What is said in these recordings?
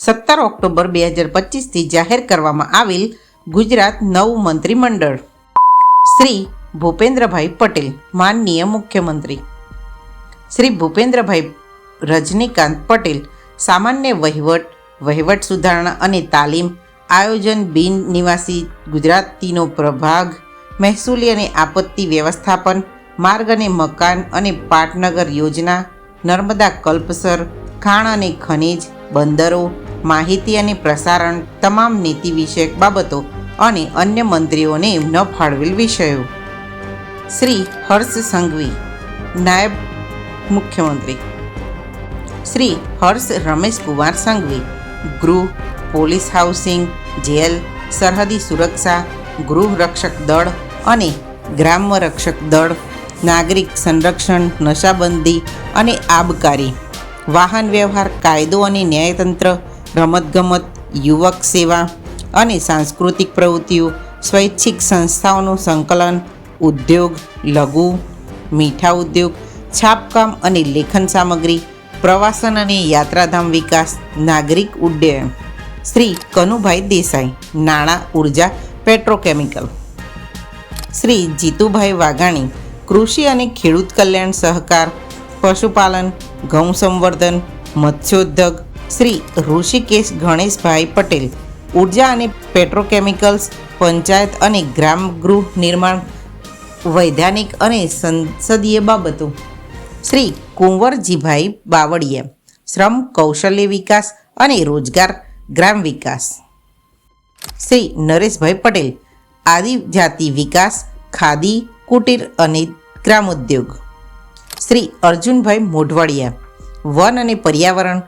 17 October 2025થી જાહેર કરવામાં આવેલ ગુજરાત નવું મંત્રીમંડળ. શ્રી ભૂપેન્દ્રભાઈ પટેલ, માનનીય મુખ્યમંત્રી. શ્રી ભૂપેન્દ્રભાઈ રજનીકાંત પટેલ, સામાન્ય વહીવટ સુધારણા અને તાલીમ, આયોજન, બિન નિવાસી ગુજરાતીનો પ્રભાગ, મહેસૂલી અને આપત્તિ વ્યવસ્થાપન, માર્ગ અને મકાન અને પાટનગર યોજના, નર્મદા કલ્પસર, ખાણ અને ખનિજ, બંદરો, માહિતી અને પ્રસારણ, તમામ નીતિ વિષયક બાબતો અને અન્ય મંત્રીઓને ન ફાળવેલ વિષયો. શ્રી હર્ષ સંઘવી, નાયબ મુખ્યમંત્રી. શ્રી હર્ષ રમેશકુમાર સંઘવી, ગૃહ, પોલીસ હાઉસિંગ, જેલ, સરહદી સુરક્ષા, ગૃહ રક્ષક દળ અને ગ્રામ્ય રક્ષક દળ, નાગરિક સંરક્ષણ, નશાબંધી અને આબકારી, વાહન વ્યવહાર, કાયદો અને ન્યાયતંત્ર, રમતગમત, યુવક સેવા અને સાંસ્કૃતિક પ્રવૃત્તિઓ, સ્વૈચ્છિક સંસ્થાઓનું સંકલન, ઉદ્યોગ, લઘુ, મીઠા ઉદ્યોગ, છાપકામ અને લેખન સામગ્રી, પ્રવાસન અને યાત્રાધામ વિકાસ, નાગરિક ઉડ્ડયન. શ્રી કનુભાઈ દેસાઈ, નાણાં, ઉર્જા, પેટ્રોકેમિકલ. શ્રી જીતુભાઈ વાઘાણી, કૃષિ અને ખેડૂત કલ્યાણ, સહકાર, પશુપાલન, ઘઉં સંવર્ધન, મત્સ્યોદ્યોગ. શ્રી ઋષિકેશ ગણેશભાઈ પટેલ, ઉર્જા અને પેટ્રોકેમિકલ્સ, પંચાયત અને ગ્રામ ગૃહ નિર્માણ, વૈધાનિક અને સંસદીય બાબતો. શ્રી કુંવરજીભાઈ બાવળિયા, શ્રમ, કૌશલ્ય વિકાસ અને રોજગાર, ગ્રામ વિકાસ. શ્રી નરેશભાઈ પટેલ, આદિજાતિ વિકાસ, ખાદી, કુટીર અને ગ્રામોદ્યોગ. શ્રી અર્જુનભાઈ મોઢવાડિયા, વન અને પર્યાવરણ,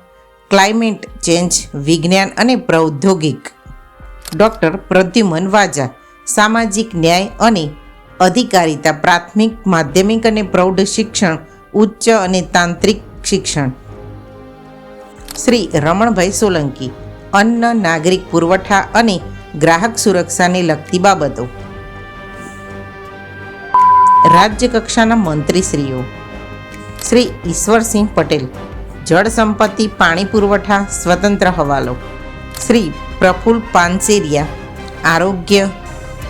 ક્લાઇમેટ ચેન્જ, વિજ્ઞાન અને પ્રૌદ્યોગિક. ડૉક્ટર પ્રદ્યુમન વાજા, સામાજિક ન્યાય અને અધિકારિતા, પ્રાથમિક, માધ્યમિક અને પ્રૌઢ શિક્ષણ, ઉચ્ચ અને તાંત્રિક શિક્ષણ. શ્રી રમણભાઈ સોલંકી, અન્ન, નાગરિક પુરવઠા અને ગ્રાહક સુરક્ષાને લગતી બાબતો. રાજ્ય કક્ષાના મંત્રીશ્રીઓ. શ્રી ઈશ્વરસિંહ પટેલ, જળ સંપત્તિ, પાણી પુરવઠા, સ્વતંત્ર હવાલો. શ્રી પ્રફુલ્લ પાનસેરિયા, આરોગ્ય,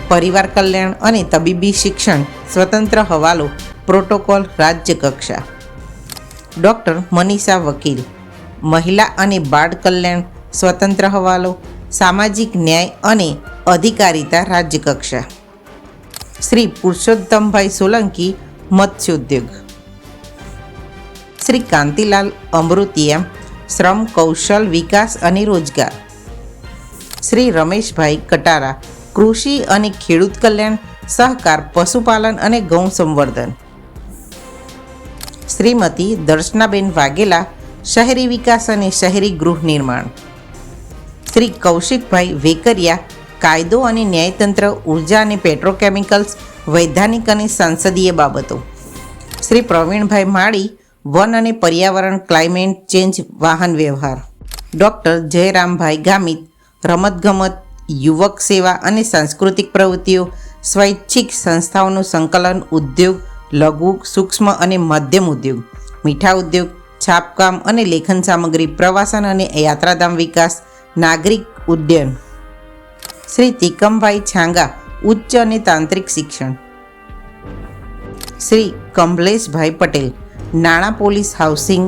પરિવાર કલ્યાણ અને તબીબી શિક્ષણ, સ્વતંત્ર હવાલો, પ્રોટોકોલ, રાજ્ય કક્ષા. ડૉક્ટર મનીષા વકીલ, મહિલા અને બાળ કલ્યાણ, સ્વતંત્ર હવાલો, સામાજિક ન્યાય અને અધિકારિતા, રાજ્ય કક્ષા. શ્રી પુરુષોત્તમભાઈ સોલંકી, મત્સ્યોદ્યોગ. શ્રી કાંતિલાલ અમૃતિયા, શ્રમ, કૌશલ વિકાસ અને રોજગાર. શ્રી રમેશભાઈ કટારા, કૃષિ અને ખેડૂત કલ્યાણ, સહકાર, પશુપાલન અને ગૌ સંવર્ધન. શ્રીમતી દર્શનાબેન વાઘેલા, શહેરી વિકાસ અને શહેરી ગૃહ નિર્માણ. શ્રી કૌશિકભાઈ વેકરિયા, કાયદો અને ન્યાયતંત્ર, ઉર્જા અને પેટ્રોકેમિકલ્સ, વૈધાનિક અને સંસદીય બાબતો. શ્રી પ્રવીણભાઈ માળી, વન અને પર્યાવરણ, ક્લાઇમેટ ચેન્જ, વાહન વ્યવહાર. ડૉક્ટર જયરામભાઈ ગામિત, રમતગમત, યુવક સેવા અને સાંસ્કૃતિક પ્રવૃત્તિઓ, સ્વૈચ્છિક સંસ્થાઓનું સંકલન, ઉદ્યોગ, લઘુ, સૂક્ષ્મ અને મધ્યમ ઉદ્યોગ, મીઠા ઉદ્યોગ, છાપકામ અને લેખન સામગ્રી, પ્રવાસન અને યાત્રાધામ વિકાસ, નાગરિક ઉડ્ડયન. શ્રી તિકમભાઈ છાંગા, ઉચ્ચ અને તાંત્રિક શિક્ષણ. શ્રી કમલેશભાઈ પટેલ, નાણાં, પોલીસ હાઉસિંગ,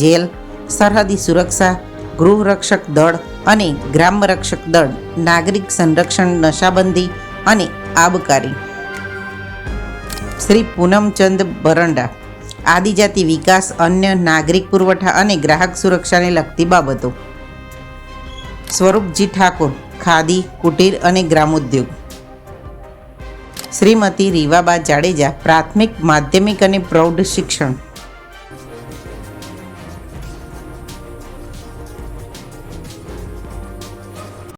જેલ, સરહદી સુરક્ષા, ગૃહ રક્ષક દળ અને ગ્રામ રક્ષક દળ, નાગરિક સંરક્ષણ, નશાબંધી અને આબકારી. શ્રી પૂનમચંદ બરંડા, આદિજાતિ વિકાસ, અન્ય, નાગરિક પુરવઠા અને ગ્રાહક સુરક્ષાને લગતી બાબતો. સ્વરૂપજી ઠાકોર, ખાદી, કુટીર અને ગ્રામોદ્યોગ. શ્રીમતી રીવાબા જાડેજા, પ્રાથમિક, માધ્યમિક અને પ્રૌઢ શિક્ષણ.